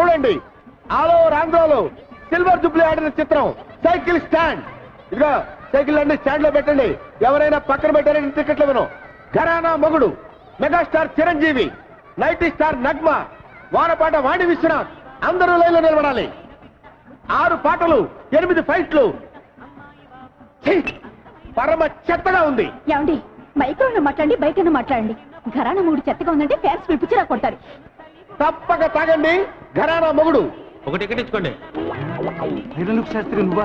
చూడండి, all over ఆంధ్రాలో silver jubilee ఆడిన చిత్రం సైకిల్ స్టాండ్. ఇదిగో సైకిల్ అన్ని స్టాండ్ లో పెట్టండి. ఎవరైనా పక్కన పెట్టారని టికెట్లు ఇవ్వను. Gharana Mogudu megastar Chiranjeevi, night star Nagma, వానపాట వాణి విశ్వనాథ్ అందరూ లైన్లో నిలబడాలి. 6 పాటలు, 8 ఫైట్లు. పరమ చెత్తగా ఉంది. ఏమండి, మైక్రోలో మాట్లాడండి, బయటను మాట్లాడండి. ఘరానా మొగుడు చెత్తగా ఉందంటే ఫ్యాన్స్ పిలిపించినా కొడతారు. తప్పక తాగండి. ఘరానా మొగుడు. ఒక టికెట్ ఇచ్చుకోండి. శాస్త్రి నువ్వా?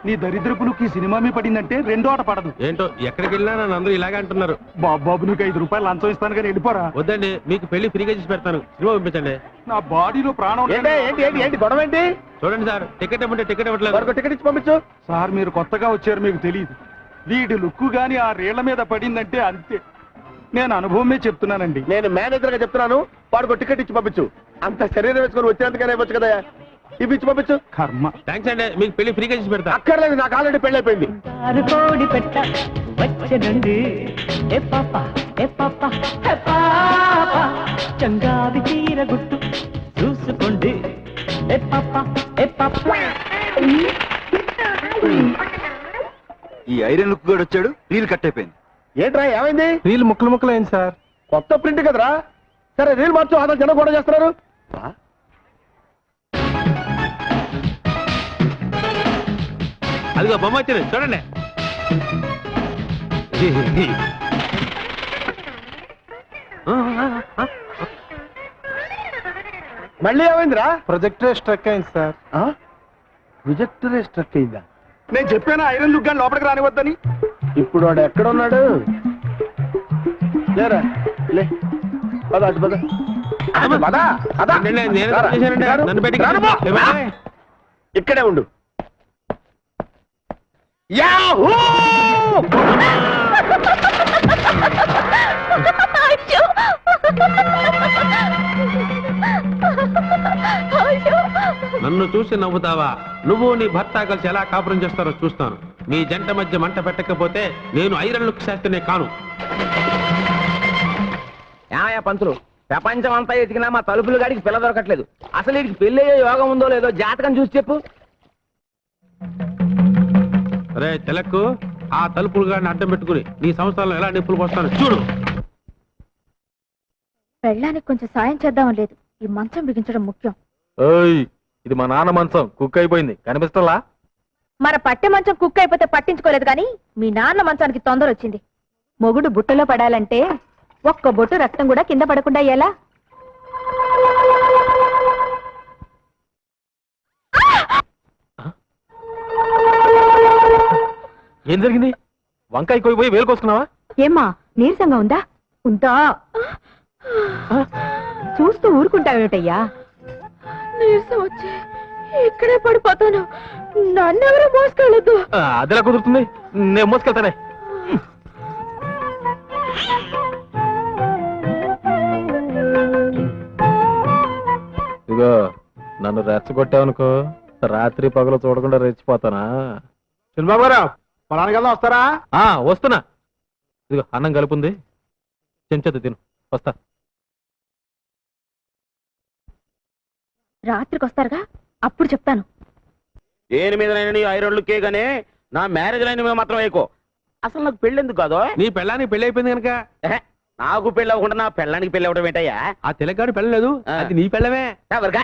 నీ దరిద్రపులకు ఈ సినిమా మీ పడిందంటే రెండో ఆట పడదు. ఏంటో ఎక్కడికి వెళ్ళినా నన్ను అందరూ ఇలాగే అంటున్నారు. బాబు నీకు 5 రూపాయలు లంచం ఇస్తాను కానీ వెళ్ళిపోరా. వద్దండి, మీకు పెళ్లి ఫ్రీగా చేసి పెడతాను. సినిమా పంపించండి. నా బాడీలో ప్రాణం. ఏంటి గొడవ ఏంటి? చూడండి సార్, టికెట్ ఇవ్వండి. టికెట్ ఇవ్వట్లేదు. టికెట్ ఇచ్చి పంపించు. సార్ మీరు కొత్తగా వచ్చారు, మీకు తెలియదు. వీడి లుక్కు గాని ఆ రేళ్ల మీద పడిందంటే అంతే. నేను అనుభవమే చెప్తున్నానండి. నేను మేనేజర్ గా చెప్తున్నాను, వాడికి టికెట్ ఇచ్చి పంపించు. అంత శరీరం వేసుకొని వచ్చినందుకనే ఇవ్వచ్చు కదా, ఇవి ఇచ్చి పంపించు. కర్మ. థ్యాంక్స్ అండి, మీకు పెళ్లి ఫ్రీగా చేసి పెడతా. అక్కర్లేదు, నాకు ఆల్రెడీ పెళ్లి అయిపోయింది. చంగావి తీర గుట్టు చూసుకోండి. ఈ ఐరన్ లుక్ కూడా వచ్చాడు. రీల్ కట్ అయిపోయింది. ఏంట్రా ఏమైంది? రీల్ ముక్కలు ముక్కలు అయింది సార్. కొత్త ప్రింట్ కదరా. సరే రీల్ మార్చు. అతను జనం కూడా చేస్తున్నారు. అదిగో బొమ్మ వచ్చింది చూడండి. మళ్ళీ ఏమైందిరా? ప్రొజెక్టర్ స్ట్రక్ అయింది సార్. ప్రొజెక్టరే స్ట్రక్ అయిందా? నేను చెప్పాను ఐరన్ లుక్ గాని లోపలికి రానివద్దని. ఇప్పుడు వాడు ఎక్కడ ఉన్నాడు? లేరా లే, పద అటు పద. నన్ను పెట్టి ఇక్కడే ఉండు. యాహూ! నన్ను చూసి నవ్వుతావా? నువ్వు నీ భర్త కలిసి ఎలా కాపురం చేస్తారో చూస్తాను. మీ జంట మధ్య మంట పెట్టకపోతే నేను ఐరన్ లుక్ శాస్త్రినే కాను. ఏమయ్యా పంతులు, ప్రపంచం అంతా ఎతికినా మా తలుపులు గాడికి పిల్ల దొరకట్లేదు. అసలు వీడికి పెళ్లి అయ్యే యోగం ఉందో లేదో జాతకం చూసి చెప్పు. రే తెలకు, ఆ తలుపులు గాడిని అడ్డం పెట్టుకుని నీ సంవత్సరాలు ఎలా నిప్పులు పోస్తాను చూడు. పెళ్ళానికి కొంచెం సాయం చేద్దాం లేదు, ఈ మంచం బిగించడం ముఖ్యం. ఇది మా నాన్న మంచం, కుక్ అయిపోయింది కనిపిస్తలా? మన పట్టె మంచం కుక్ అయిపోతే పట్టించుకోలేదు కానీ మీ నాన్న మంచానికి తొందర వచ్చింది. మొగుడు బుట్టలో పడాలంటే ఒక్క బొట్టు రక్తం కూడా కింద పడకుండా ఎలా? ఏం జరిగింది? వంకాయ కోయిపోయి వేలు కోసుకున్నావా? ఏమ్మా నీరసంగా ఉందా? ఉందా? చూస్తూ ఊరుకుంటావేటయ్యా? నీరసం వచ్చి ఇక్కడే పడిపోతాను, నన్నెవరూ మోసుకెళ్ళదు. అదిలా కుదురుతుంది, నేను మోసుకెళ్తానే. ఇదిగో నన్ను రెచ్చగొట్టావనుకో, రాత్రి పగలు చూడకుండా రెచ్చిపోతానా? చంద్రబాబు గారు పొలానికి వెళ్దాం, వస్తారా? వస్తున్నా. ఇదిగో అన్నం కలుపుంది, చెంచదు తిను, వస్తా. రాత్రికి వస్తారుగా, అప్పుడు చెప్తాను. దేని మీద ఐరన్ లుక్కే గానీ నా మ్యారేజ్ లైన్ మీద మాత్రం వేయకో. అసలు నాకు పెళ్లి ఎందుకు కాదు? నీ పెళ్ళానికి పెళ్లి అయిపోయింది కనుక. నాకు పెళ్లి అవ్వకుండా నా పెళ్ళానికి పెళ్లి అవ్వడం ఏంటయ్యా? ఆ తెలగాడు పెళ్ళలేదు, అది నీ పెళ్ళమే. ఎవరికా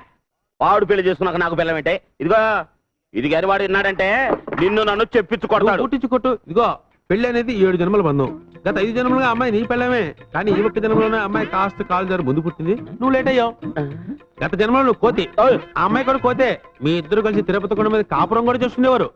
వాడు పెళ్లి చేసుకున్నాక నాకు పెళ్ళం ఏంటే? ఇదిగో ఇది గారి వాడు విన్నాడంటే నిన్ను నన్ను చెప్పించుకొడతాడు. కొట్టించుకొట్టు. ఇదిగో పెళ్లి అనేది 7 జన్మల బంధం. గత 5 జన్మలుగా అమ్మాయి నీ పెళ్ళమే. కానీ ఈ ఒక్క జన్మలోనే అమ్మాయి కాస్త కాలు జారి ముందు పుట్టింది, నువ్వు లేట్ అయ్యావు. గత జన్మలో నువ్వు కోతి, ఆ అమ్మాయి కూడా కోతే. మీ ఇద్దరు కలిసి తిరుపతి కొండ మీద కాపురం కూడా చేస్తుండేవారు.